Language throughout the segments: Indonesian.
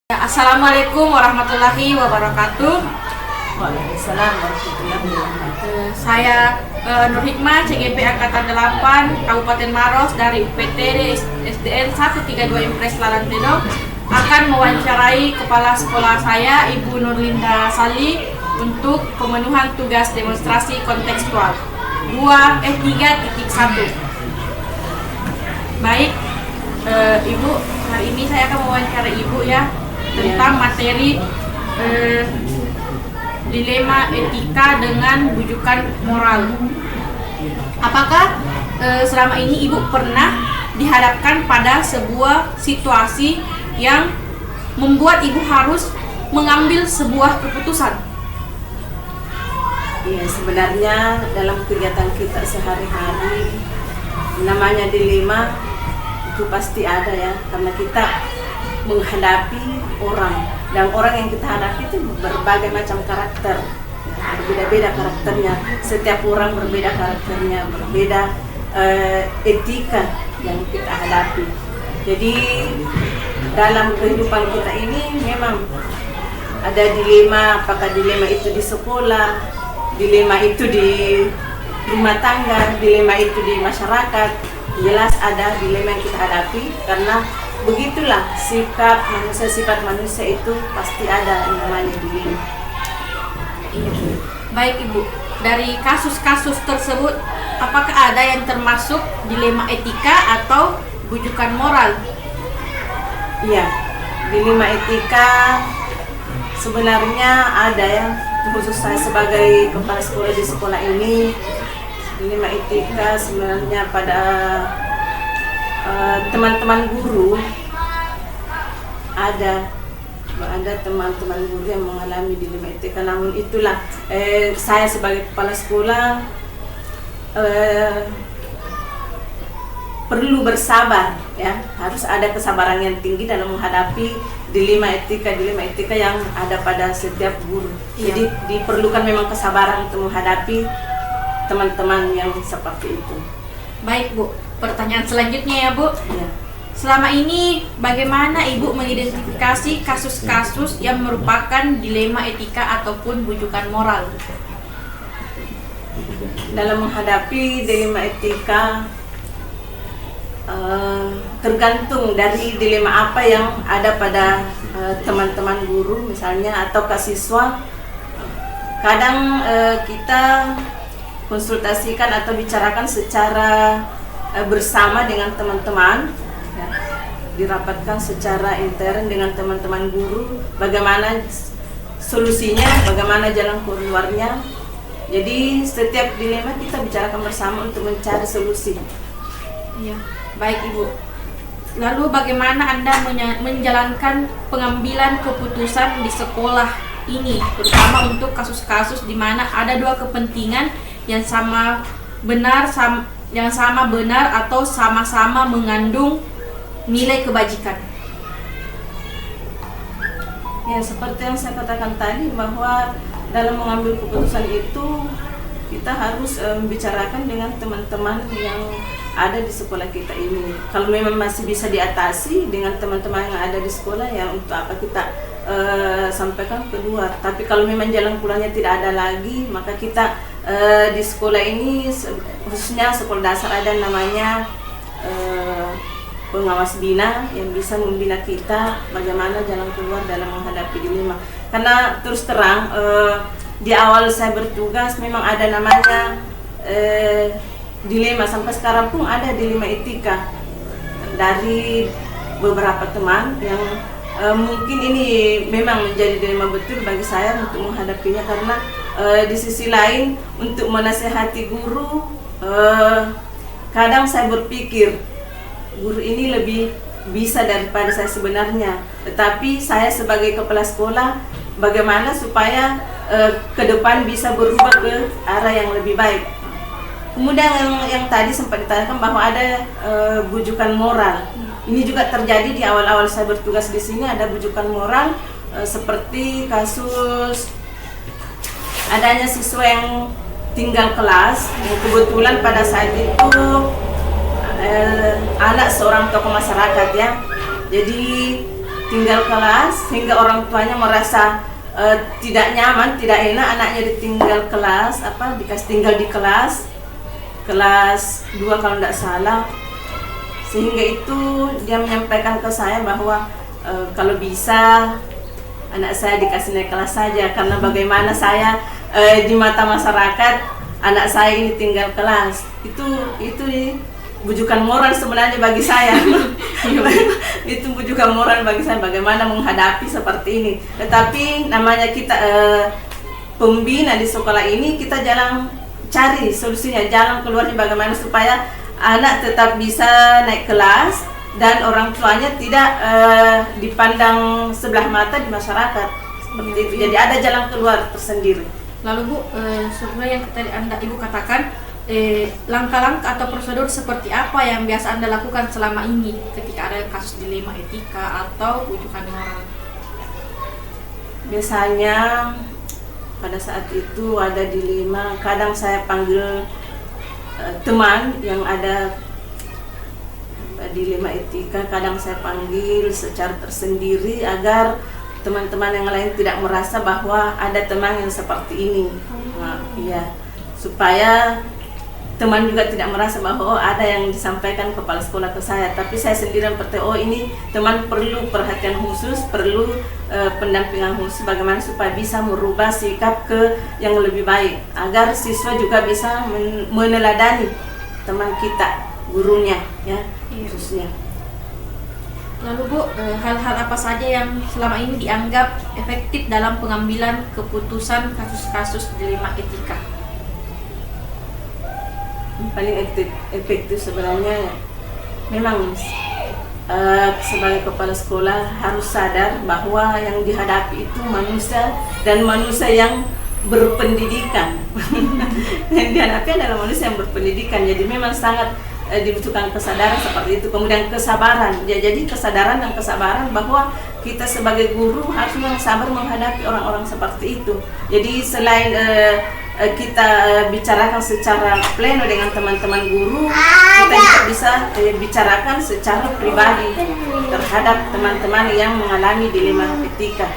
Assalamualaikum warahmatullahi wabarakatuh. Waalaikumsalam warahmatullahi wabarakatuh. Saya Nur Hikmah, CGP Angkatan 8 Kabupaten Maros dari UPTD SDN 132 Impres Lalantino akan mewawancarai kepala sekolah saya, Ibu Nurlinda Sali, untuk pemenuhan tugas demonstrasi kontekstual 3.1. Baik, Ibu, hari ini saya akan mewawancarai Ibu ya tentang materi dilema etika dengan bujukan moral. Apakah selama ini Ibu pernah dihadapkan pada sebuah situasi yang membuat Ibu harus mengambil sebuah keputusan? Iya, sebenarnya dalam kegiatan kita sehari-hari namanya dilema itu pasti ada ya, karena kita menghadapi orang, dan orang yang kita hadapi itu berbagai macam karakter, berbeda-beda karakternya. Setiap orang berbeda karakternya, berbeda etika yang kita hadapi. Jadi dalam kehidupan kita ini memang ada dilema, apakah dilema itu di sekolah, dilema itu di rumah tangga, dilema itu di masyarakat. Jelas ada dilema yang kita hadapi, karena begitulah sifat manusia itu pasti ada yang namanya dilema. Iya. Baik Ibu, dari kasus-kasus tersebut apakah ada yang termasuk dilema etika atau bujukan moral? Iya, dilema etika sebenarnya ada ya, khusus saya sebagai kepala sekolah di sekolah ini. Dilema etika sebenarnya pada teman-teman guru, ada teman-teman guru yang mengalami dilema etika. Namun itulah saya sebagai kepala sekolah perlu bersabar ya, harus ada kesabaran yang tinggi dalam menghadapi dilema etika yang ada pada setiap guru. Iya. Jadi diperlukan memang kesabaran untuk menghadapi teman-teman yang seperti itu. Baik Bu, pertanyaan selanjutnya ya Bu. Ya. Selama ini bagaimana Ibu mengidentifikasi kasus-kasus yang merupakan dilema etika ataupun bujukan moral? Dalam menghadapi dilema etika tergantung dari dilema apa yang ada pada teman-teman guru misalnya atau siswa. Kadang kita konsultasikan atau bicarakan secara bersama dengan teman-teman ya, dirapatkan secara intern dengan teman-teman guru bagaimana solusinya, bagaimana jalan keluarnya. Jadi setiap dilema kita bicarakan bersama untuk mencari solusi. Iya, baik Ibu. Lalu bagaimana Anda menjalankan pengambilan keputusan di sekolah ini, terutama untuk kasus-kasus di mana ada dua kepentingan yang sama benar atau sama-sama mengandung nilai kebajikan? Ya, seperti yang saya katakan tadi, bahwa dalam mengambil keputusan itu kita harus membicarakan dengan teman-teman yang ada di sekolah kita ini. Kalau memang masih bisa diatasi dengan teman-teman yang ada di sekolah, ya untuk apa kita sampaikan kedua. Tapi kalau memang jalan keluarnya tidak ada lagi, maka kita di sekolah ini, khususnya sekolah dasar, ada namanya pengawas bina yang bisa membina kita bagaimana jalan keluar dalam menghadapi dilema. Karena terus terang di awal saya bertugas memang ada namanya dilema, sampai sekarang pun ada dilema etika dari beberapa teman yang mungkin ini memang menjadi dilema betul bagi saya untuk menghadapinya, karena di sisi lain untuk menasehati guru, kadang saya berpikir guru ini lebih bisa daripada saya sebenarnya. Tetapi saya sebagai kepala sekolah, bagaimana supaya ke depan bisa berubah ke arah yang lebih baik. Kemudian yang tadi sempat ditanyakan bahwa ada bujukan moral. Ini juga terjadi di awal-awal saya bertugas di sini, ada bujukan moral seperti kasus adanya siswa yang tinggal kelas, kebetulan pada saat itu anak seorang tokoh masyarakat ya. Jadi tinggal kelas sehingga orang tuanya merasa tidak nyaman, tidak enak anaknya ditinggal kelas, dikasih tinggal di kelas 2 kalau tidak salah. Sehingga itu dia menyampaikan ke saya bahwa kalau bisa anak saya dikasih naik kelas saja, karena bagaimana saya di mata masyarakat anak saya ini tinggal kelas. Itu bujukan moral sebenarnya bagi saya. Itu bujukan moral bagi saya bagaimana menghadapi seperti ini. Tetapi namanya kita pembina di sekolah ini, kita jalan cari solusinya, jalan keluarnya bagaimana supaya anak tetap bisa naik kelas dan orang tuanya tidak dipandang sebelah mata di masyarakat seperti itu. Jadi ada jalan keluar tersendiri. Lalu Bu, sebenarnya yang tadi Ibu katakan, langkah-langkah atau prosedur seperti apa yang biasa Anda lakukan selama ini ketika ada kasus dilema etika atau bujukan moral? Biasanya pada saat itu ada dilema, kadang saya panggil teman yang ada dilema etika, kadang saya panggil secara tersendiri agar teman-teman yang lain tidak merasa bahwa ada teman yang seperti ini. Iya, supaya teman juga tidak merasa bahwa ada yang disampaikan kepala sekolah ke saya, tapi saya sendiri seperti ini teman perlu perhatian khusus, perlu pendampingan khusus bagaimana supaya bisa merubah sikap ke yang lebih baik agar siswa juga bisa meneladani teman kita, gurunya ya khususnya. Lalu Bu, hal-hal apa saja yang selama ini dianggap efektif dalam pengambilan keputusan kasus-kasus dilema etika? Paling efektif sebenarnya memang sebagai kepala sekolah harus sadar bahwa yang dihadapi itu manusia dan manusia yang berpendidikan. Yang dihadapi adalah manusia yang berpendidikan, jadi memang sangat dibutuhkan kesadaran seperti itu. Kemudian kesabaran, ya, jadi kesadaran dan kesabaran bahwa kita sebagai guru harus sabar menghadapi orang-orang seperti itu. Jadi selain kita bicarakan secara pleno dengan teman-teman guru, kita juga bisa bicarakan secara pribadi terhadap teman-teman yang mengalami dilema etika.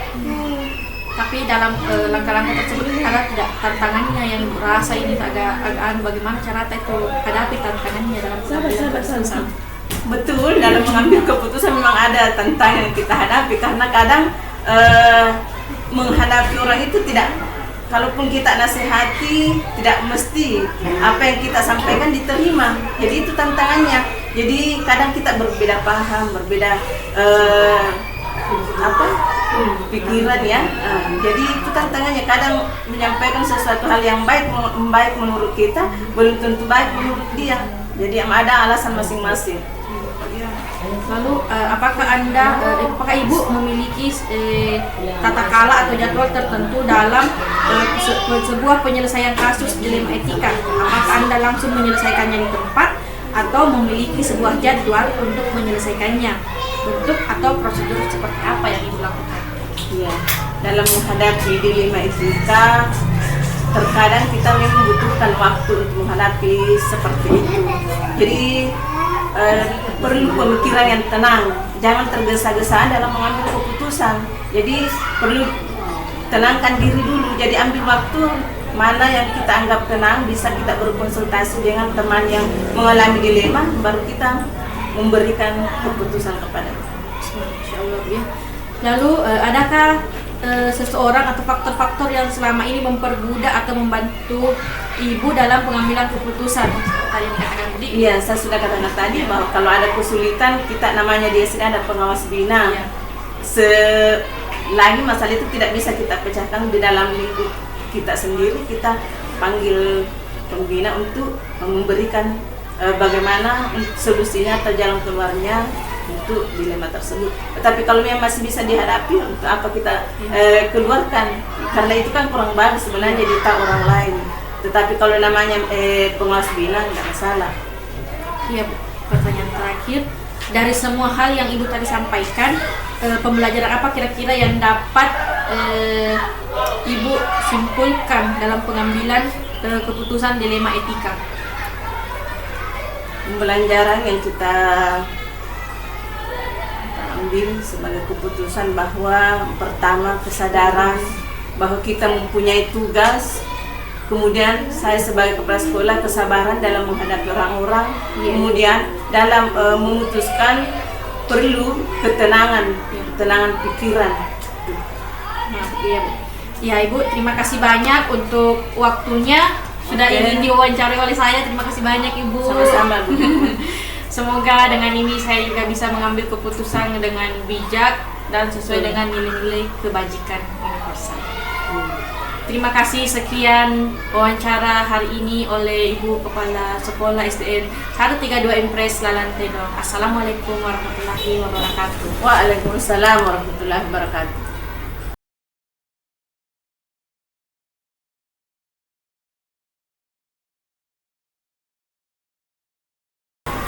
Tapi dalam langkah-langkah tersebut ada tidak tantangannya yang merasa ini agak bagaimana cara itu hadapi tantangannya dalam pengambilan keputusan? Betul, dalam mengambil keputusan memang ada tantangan yang kita hadapi, karena kadang menghadapi orang itu tidak, kalaupun kita nasihati tidak mesti apa yang kita sampaikan diterima. Jadi itu tantangannya. Jadi kadang kita berbeda paham, berbeda pikiran ya. Jadi itu tantangannya. Kadang menyampaikan sesuatu hal yang baik menurut kita belum tentu baik menurut dia. Jadi yang ada alasan masing-masing. Lalu apakah Ibu memiliki tata kala atau jadwal tertentu dalam sebuah penyelesaian kasus dilema etika? Apakah Anda langsung menyelesaikannya di tempat atau memiliki sebuah jadwal untuk menyelesaikannya? Bentuk atau prosedur seperti apa yang Ibu lakukan? Iya, dalam menghadapi dilema etika terkadang kita membutuhkan waktu untuk menghadapi seperti itu. Jadi perlu pemikiran yang tenang, jangan tergesa-gesa dalam mengambil keputusan. Jadi perlu tenangkan diri dulu. Jadi ambil waktu mana yang kita anggap tenang, bisa kita berkonsultasi dengan teman yang mengalami dilema, baru kita memberikan keputusan kepada. Insya Allah ya. Lalu adakah seseorang atau faktor-faktor yang selama ini mempermudah atau membantu Ibu dalam pengambilan keputusan? Tadi dikatakan tadi. Iya, saya sudah katakan tadi bahwa kalau ada kesulitan, kita namanya di sini ada pengawas bina. Iya. Selagi masalah itu tidak bisa kita pecahkan di dalam lingkup kita sendiri, kita panggil pembina untuk memberikan bagaimana solusinya atau jalan keluarnya untuk dilema tersebut. Tetapi kalau yang masih bisa dihadapi, untuk apa kita keluarkan? Karena itu kan kurang bagus sebenarnya ditahu orang lain. Tetapi kalau namanya pengawas bina nggak masalah. Iya Bu, pertanyaan terakhir, dari semua hal yang Ibu tadi sampaikan, pembelajaran apa kira-kira yang dapat Ibu simpulkan dalam pengambilan keputusan dilema etika? Pembelajaran yang kita ambil sebagai keputusan bahwa pertama kesadaran bahwa kita mempunyai tugas, kemudian saya sebagai kepala sekolah kesabaran dalam menghadapi orang-orang, kemudian dalam memutuskan perlu ketenangan pikiran. Nah, iya Bu. Ya Ibu, terima kasih banyak untuk waktunya sudah ingin diwawancari oleh saya. Terima kasih banyak Ibu. Sama-sama Bu. Semoga dengan ini saya juga bisa mengambil keputusan dengan bijak dan sesuai dengan nilai-nilai kebajikan universal. Terima kasih, sekian wawancara hari ini oleh Ibu Kepala Sekolah SDN 132 Impres Lalantedong. Assalamualaikum warahmatullahi wabarakatuh. Waalaikumsalam warahmatullahi wabarakatuh.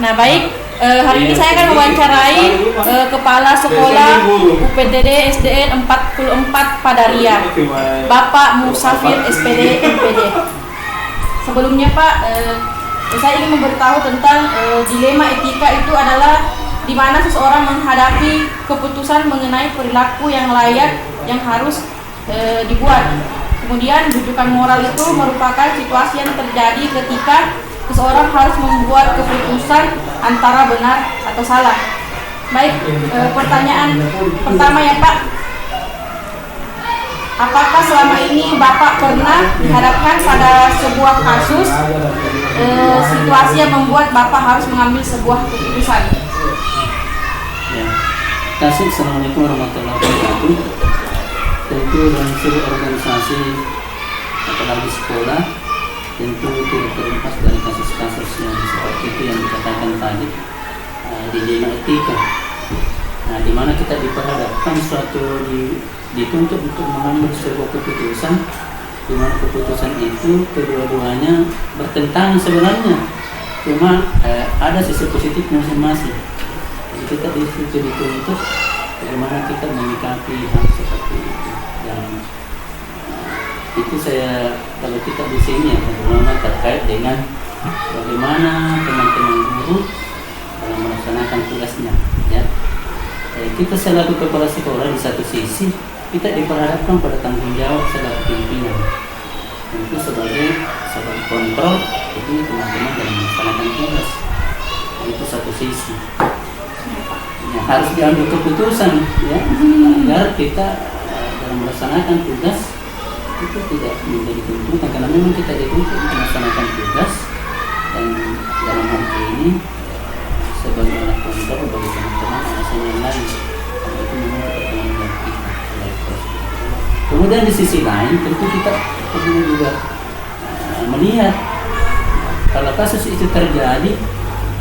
Nah baik, hari ini saya akan mewawancarai Kepala Sekolah UPTD SDN 44 Padaria, Bapak Musafir SPD MPD. Sebelumnya Pak, saya ingin memberitahu tentang dilema etika itu adalah di mana seseorang menghadapi keputusan mengenai perilaku yang layak yang harus dibuat. Kemudian rujukan moral itu merupakan situasi yang terjadi ketika seseorang harus membuat keputusan antara benar atau salah. Baik, pertanyaan pertama ya Pak, apakah selama ini Bapak pernah dihadapkan pada sebuah kasus situasi yang membuat Bapak harus mengambil sebuah keputusan? Ya, kasih. Assalamualaikum warahmatullahi wabarakatuh. Tentu dalam sebuah organisasi apalagi sekolah, tentu tidak terlepas dari kasus-kasus yang seperti itu yang dikatakan tadi, dilema etika. Nah, di mana kita diperhadapkan dituntut untuk mengambil sebuah keputusan, di mana keputusan itu kedua-duanya bertentangan sebenarnya, cuma ada sisi positif masing-masing. Jadi kita di situ dituntut bagaimana kita menyikapi hal seperti itu. Dan itu saya, kalau kita di sini ya, terutama terkait dengan bagaimana teman-teman guru dalam melaksanakan tugasnya, ya. Kita selaku kepala sekolah di satu sisi kita diperhadapkan pada tanggung jawab selaku pimpinan, itu sebagai kontrol itu teman-teman dalam melaksanakan tugas. Itu satu sisi. Ya, harus diambil keputusan, ya, agar kita dalam melaksanakan tugas itu tidak menjadi tuntutan, karena memang kita dituntut untuk melaksanakan tugas, dan dalam hal ini sebagai anak kontrol bagi teman-teman alasan yang lain, karena itu memang kita tanggung jawab kita. Kemudian di sisi lain tentu kita perlu juga melihat kalau kasus itu terjadi,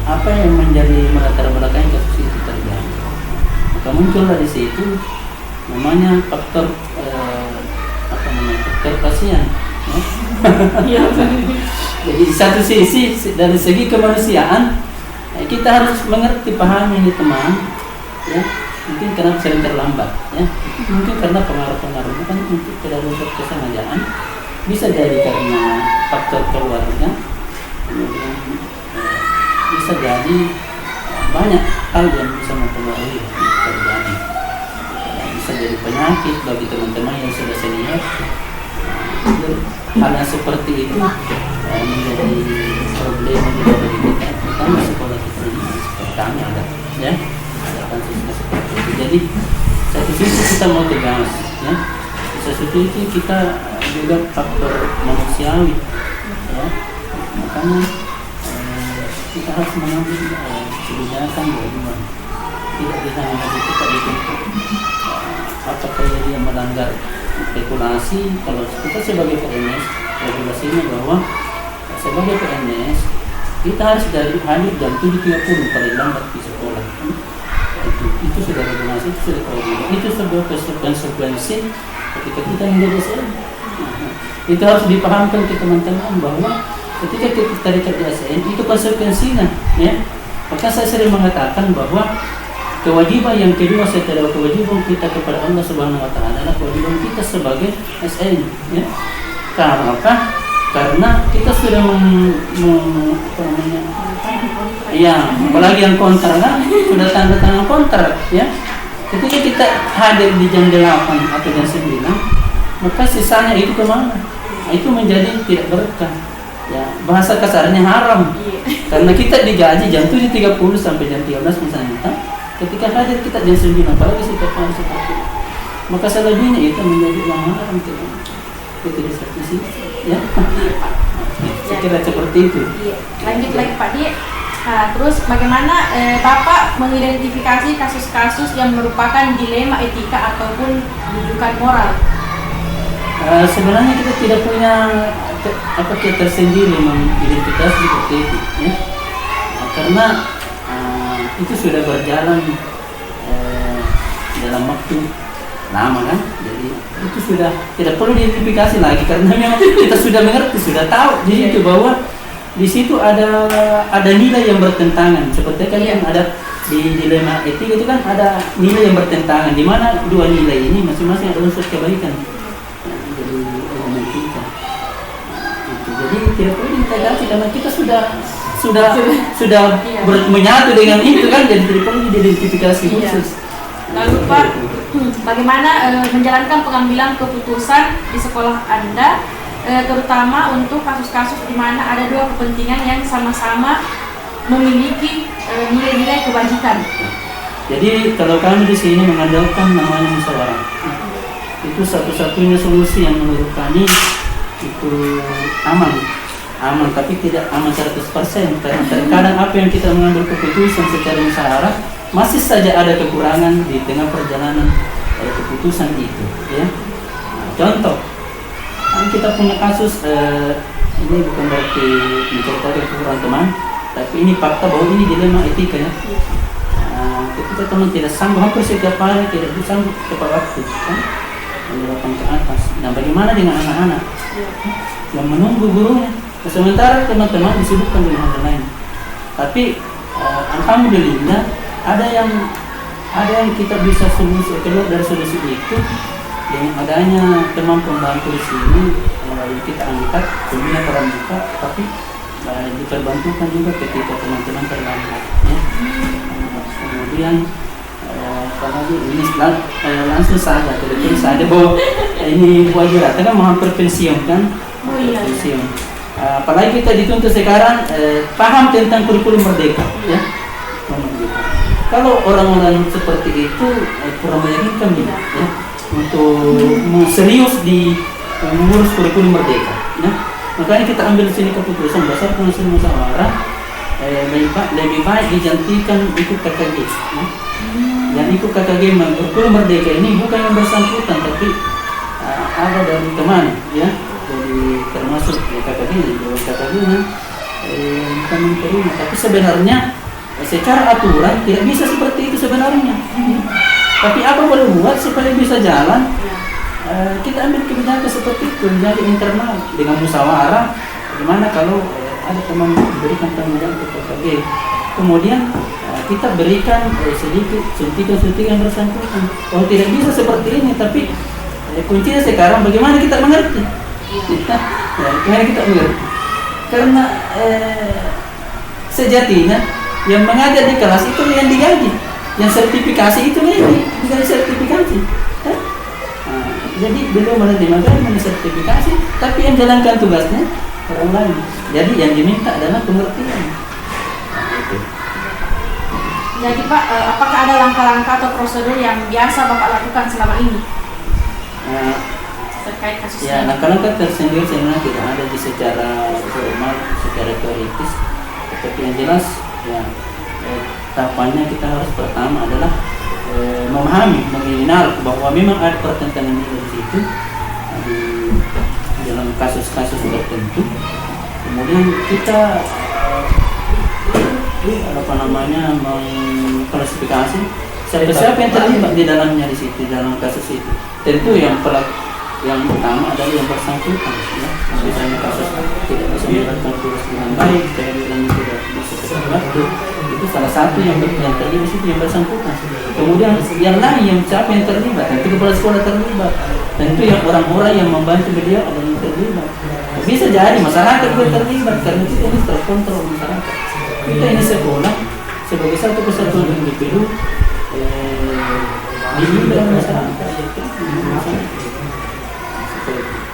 apa yang menjadi melatar belakangi kasus itu terjadi. Maka muncullah di situ namanya faktor faktor pasien. Ya. Jadi di satu sisi dari segi kemanusiaan kita harus mengerti, pahami ini teman, ya. Mungkin karena sering terlambat, ya. Mungkin karena pengaruh-pengaruh kan untuk tidak lulus kesengajaan, bisa jadi karena faktor keluarga, kemudian bisa jadi banyak hal yang bisa mempengaruhi terjadi. Bisa jadi penyakit bagi teman-teman yang sudah senior. Hal yang seperti itu menjadi problem juga bagi kita, terutama sekolah kita ini seperti kami ada, ya, ada kasusnya seperti itu. Jadi satu sisi kita mau tegas, ya, di satu sisi kita juga faktor manusiawi, ya, makanya kita harus mengambil kebijakan bahwa tidak bisa menjadi kita dituntut apakah dia melanggar regulasi. Kalau kita sebagai PNS, regulasinya bahwa sebagai PNS kita harus dari hadir jam 7.30 paling lambat di sekolah. Itu sudah regulasi, itu sudah kewajiban, itu sebuah konsekuensi ketika kita menjadi ASN. Itu harus dipahamkan ke teman-teman bahwa ketika kita terikat di ASN itu konsekuensinya, ya. Maka saya sering mengatakan bahwa kewajiban yang kedua setelah kewajiban kita kepada Allah Subhanahu Wa Taala adalah kewajiban kita sebagai ASN, ya. Karena apa? Karena kita sudah ya, apalagi yang kontrak kan, sudah tanda tangan kontrak, ya. Ketika kita hadir di jam 8 atau jam 9, maka sisanya itu kemana? Nah, itu menjadi tidak berkah. Ya, bahasa kasarnya haram. Karena kita digaji jam 7.30 sampai jam 13 misalnya. Ketika hadir kita jam 9, apalagi setiap hari seperti itu. Maka selebihnya itu menjadi uang haram. Itu tidak seperti itu. Ya. Saya kira seperti itu. Iya. Lanjut lagi Pak Di. Nah, terus bagaimana Bapak mengidentifikasi kasus-kasus yang merupakan dilema etika ataupun rujukan moral? Sebenarnya kita tidak punya tersendiri mengidentifikasi seperti itu, ya. Karena itu sudah berjalan dalam waktu lama kan, jadi itu sudah tidak perlu diidentifikasi lagi karena memang kita sudah mengerti, sudah tahu di situ bahwa di situ ada nilai yang bertentangan. Seperti kan yang ada di dilema etika itu kan ada nilai yang bertentangan, di mana dua nilai ini masing-masing ada unsur kebaikan. Jadi elemen etika. Jadi tidak perlu diidentifikasi karena kita sudah menyatu dengan itu kan, jadi tidak perlu diidentifikasi khusus. Lalu Pak, bagaimana menjalankan pengambilan keputusan di sekolah Anda, terutama untuk kasus-kasus di mana ada dua kepentingan yang sama-sama memiliki nilai-nilai kebajikan? Jadi kalau kami di sini mengandalkan namanya musyawarah, itu satu-satunya solusi yang menurut kami itu aman, tapi tidak aman 100%. Karena terkadang apa yang kita mengambil keputusan secara musyawarah masih saja ada kekurangan di tengah perjalanan keputusan itu, ya. Nah, contoh, kita punya kasus ini bukan berarti menceritakan kekurangan teman, tapi ini fakta bahwa ini dilema etika, ya. Ketika teman tidak sanggup, hampir setiap hari tidak disanggup tepat waktu, kan? Datang ke atas. Nah, bagaimana dengan anak-anak yang menunggu gurunya? Sementara teman-teman disibukkan dengan hal lain. Tapi alhamdulillah ada yang kita bisa solusi keluar dari solusi itu dengan adanya teman pembantu di sini. Kita angkat pembina pramuka, tapi diperbantukan juga ketika teman-teman terlambat, ya. Kemudian apalagi ini langsung saja telepon saja bahwa ini Bu Ajira kan mau hampir pensiun kan. Pensiun. Apalagi kita dituntut sekarang paham tentang kurikulum merdeka, ya. Kalau orang-orang seperti itu kurang meyakinkan, ya, untuk serius di mengurus kurikulum merdeka, ya. Makanya kita ambil di sini keputusan berdasarkan hasil musyawarah, lebih baik digantikan ikut KKG, ya. Yang ikut KKG kurikulum merdeka ini bukan yang bersangkutan, tapi ada dari teman, ya. Jadi termasuk KKG, bukan menerima, tapi sebenarnya secara aturan tidak bisa seperti itu sebenarnya. Tapi apa boleh buat supaya bisa jalan? Kita ambil kebijakan seperti itu, jadi internal dengan musyawarah. Bagaimana kalau ada teman berikan tanggung jawab ke KKG, kemudian kita berikan sedikit suntikan bersangkutan. Kalau tidak bisa seperti ini, tapi kuncinya sekarang bagaimana kita mengerti? Bagaimana kita mengerti? Karena sejatinya yang mengajar di kelas itu yang digaji, yang sertifikasi itu bukan sertifikasi. Jadi belum menerima sertifikasi, tapi yang jalankan tugasnya orang lain. Jadi yang diminta adalah pengertian. Jadi Pak, apakah ada langkah-langkah atau prosedur yang biasa Bapak lakukan selama ini terkait kasus ya, ini? langkah-langkah tersendiri sebenarnya tidak ada di secara formal, secara teoritis. Tetapi yang jelas, ya, tahapannya kita harus pertama adalah memahami, mengenal bahwa memang ada pertentangan di situ di dalam kasus-kasus tertentu. Kemudian kita mengklasifikasi siapa yang terlibat di dalamnya di situ, dalam kasus itu. Tentu yang utama adalah yang bersangkutan, ya. Misalnya kasus tidak bisa menjalankan tugas dengan baik, keadilan tidak bisa tepat waktu, itu salah satu yang terlibat di situ, yang bersangkutan. Kemudian yang lain, yang siapa yang terlibat, tentu kepala sekolah terlibat, tentu yang orang-orang yang membantu beliau ada yang terlibat. Bisa jadi masyarakat juga terlibat karena kita ini terkontrol masyarakat. Kita ini sekolah sebagai satu kesatuan individu, dalam masyarakat.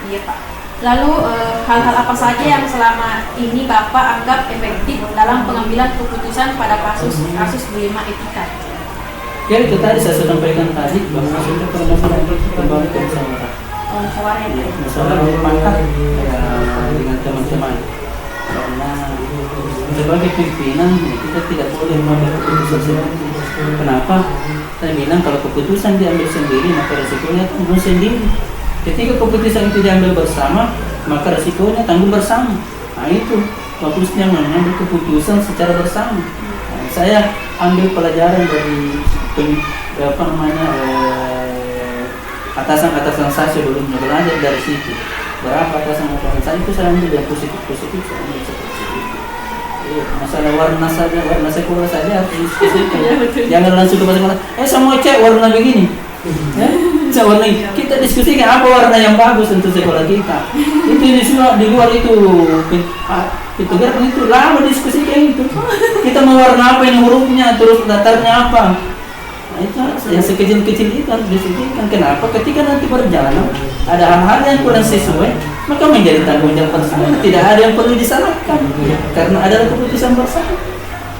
Iya Pak. Lalu hal-hal apa saja yang selama ini Bapak anggap efektif dalam pengambilan keputusan pada kasus dilema etika? Ya itu tadi saya sudah sampaikan tadi bahwa sudah permasalahan itu kembali ke musyawarah. Musyawarah ya. Musyawarah berpangkat ya, dengan teman-teman. Karena sebagai pimpinan ya, kita tidak boleh mengambil keputusan sendiri. Kenapa? Saya bilang kalau keputusan diambil sendiri maka resikonya tanggung sendiri. Ketika keputusan itu diambil bersama maka resikonya tanggung bersama. Nah itu bagusnya mengambil keputusan secara bersama. Nah, saya ambil pelajaran dari atasan-atasan saya sebelumnya, belajar dari situ. Berapa atasan-atasan saya itu saya ambil yang positif-positif, saya ambil seperti itu. Masalah warna saja, warna sekolah saja harus diskusikan ya. Jangan langsung ke sekolah, semua cek warna begini. Warna kita diskusikan apa warna yang bagus untuk sekolah kita. Itu di luar itu gerak itu lama diskusikan itu. Kita mau warna apa ini hurufnya, terus datarnya apa. Nah, itu yang sekecil-kecil itu harus diskusikan. Kenapa? Ketika nanti berjalan ada hal-hal yang kurang sesuai, maka menjadi tanggung jawab bersama. Tidak ada yang perlu disalahkan karena adalah keputusan bersama.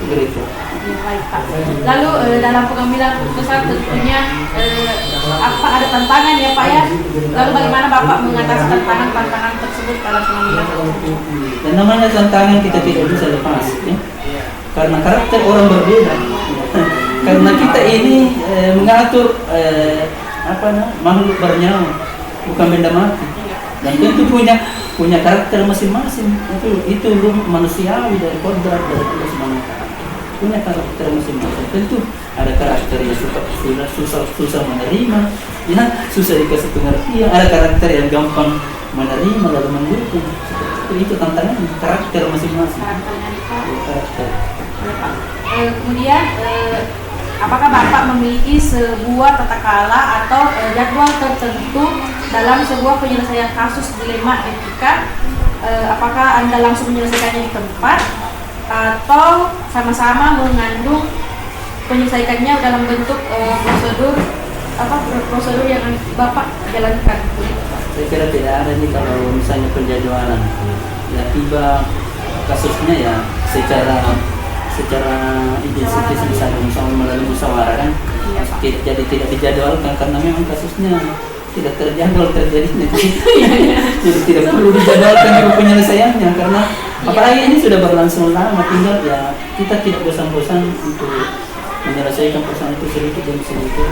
Begitu. Baik Pak. Lalu dalam pengambilan keputusan tentunya apa ada tantangan ya Pak ya? Lalu bagaimana Bapak mengatasi tantangan tersebut dalam pengambilan keputusan? Dan namanya tantangan kita tidak bisa lepas ya. Karena karakter orang berbeda. Karena kita ini mengatur makhluk bernyawa, bukan benda mati. Dan tentu punya karakter masing-masing. Itu manusiawi dari kodrat dari Allah Subhanahu wa taala. Punya karakter masing-masing. Tentu ada karakter yang susah menerima, ya susah dikasih pengertian. Ada karakter yang gampang menerima lalu mendukung. Itu tantangan karakter masing-masing. Karakter. Kemudian apakah Bapak memiliki sebuah tata kelola atau jadwal tertentu dalam sebuah penyelesaian kasus dilema etika? Apakah Anda langsung menyelesaikannya di tempat atau sama-sama mengandung menyelesaikannya dalam bentuk prosedur yang Bapak jalankan? Saya kira tidak ada nih kalau misalnya penjadwalan. Ya tiba kasusnya ya secara identitas misalnya melalui musyawarah kan, jadi tidak dijadwalkan karena memang kasusnya tidak terjadwal terjadinya. Jadi tidak perlu dijadwalkan juga penyelesaiannya karena apalagi ini sudah berlangsung lama, tinggal ya kita tidak bosan-bosan untuk menyelesaikan persoalan itu sedikit demi sedikit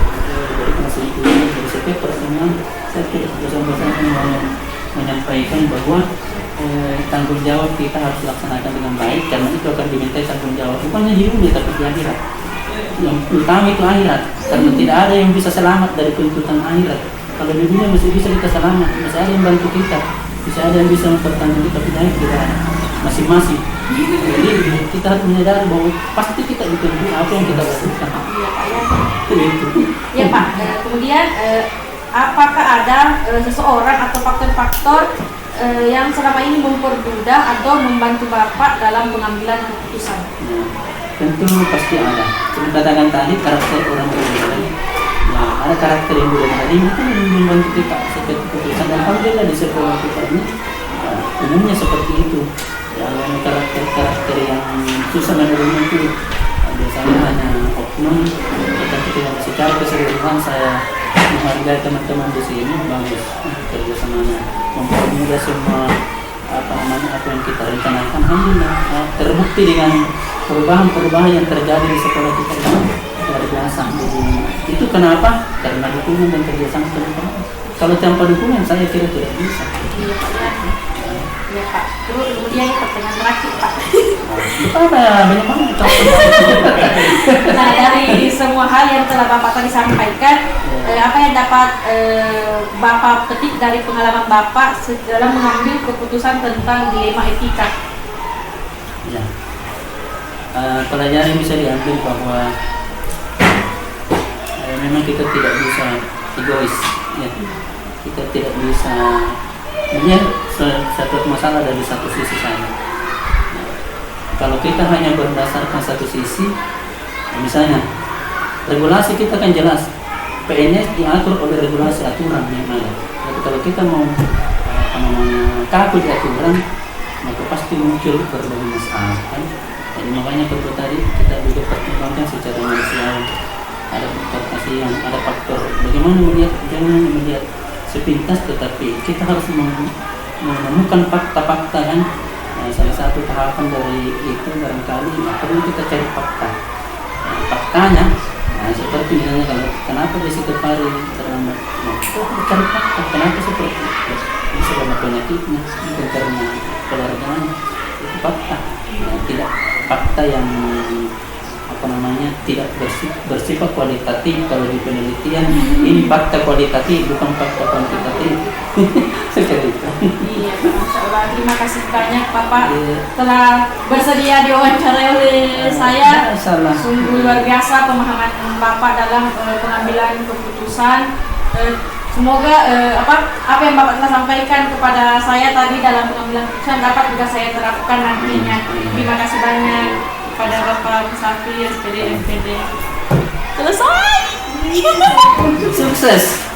dari setiap pertemuan. Saya tidak bosan-bosan menyampaikan bahwa tanggung jawab kita harus laksanakan dengan baik karena itu akan dimintai tanggung jawab bukannya di dunia tapi di akhirat. Yang utama itu akhirat karena tidak ada yang bisa selamat dari tuntutan akhirat. Kalau di dunia masih bisa kita selamat, masih ada yang bantu kita, bisa ada yang bisa mempertanggung kita, tapi naik kita masing-masing. Jadi kita harus menyadari bahwa pasti kita dituntut apa yang kita lakukan. Ya Pak. Kemudian apakah ada seseorang atau faktor-faktor yang selama ini mempermudah atau membantu Bapak dalam pengambilan keputusan? Tentu pasti ada. Seperti katakan tadi karakter orang berbeda. Nah, ada karakter yang mudah menerima itu yang membantu kita seperti keputusan. Dan alhamdulillah di sekolah kita ini umumnya seperti itu. Yang karakter yang susah menerima itu biasanya hanya oknum. Tetapi secara keseluruhan saya menghargai teman-teman di sini bagus kerjasamanya, mempermudah semua apa yang kita rencanakan. Alhamdulillah terbukti dengan perubahan yang terjadi di sekolah kita ini luar biasa. Itu kenapa? Karena dukungan dan kerjasama teman-teman. Kalau tanpa dukungan saya kira tidak bisa. Iya Pak. Kemudian pertanyaan terakhir Pak. Banyak banget. Nah, dari semua hal yang telah Bapak tadi sampaikan, apa yang dapat Bapak petik dari pengalaman Bapak dalam mengambil keputusan tentang dilema etika? Ya. Pelajaran yang bisa diambil bahwa memang kita tidak bisa egois, ya. Kita tidak bisa melihat satu masalah dari satu sisi saja. Kalau kita hanya berdasarkan satu sisi, misalnya regulasi kita kan jelas, PNS diatur oleh regulasi aturan yang ada. Jadi kalau kita mau kaku di aturan, maka pasti muncul berbagai masalah kan. Jadi makanya perlu tadi kita juga pertimbangkan secara manusiawi. Ada faktor kasihan, ada faktor bagaimana melihat, jangan melihat sepintas, tetapi kita harus menemukan fakta-fakta kan. Nah, salah satu tahapan dari itu barangkali perlu kita cari fakta. Faktanya, nah, seperti misalnya kalau kenapa di situ pari terlambat, nah, kita harus cari fakta. Kenapa seperti itu? Bisa karena penyakitnya, bukan karena keluarganya. Itu fakta. Nah, tidak fakta yang tidak bersifat kualitatif. Kalau di penelitian ini fakta kualitatif, bukan fakta kuantitatif. Seperti itu. Iya, Pak. Masya Allah. Terima kasih banyak Bapak telah bersedia diwawancara oleh saya. Sungguh luar biasa pemahaman Bapak dalam pengambilan keputusan. Semoga apa yang Bapak telah sampaikan kepada saya tadi dalam pengambilan keputusan dapat juga saya terapkan nantinya. Terima kasih banyak kepada Bapak Musafir, SPD, MPD. Selesai. Sukses.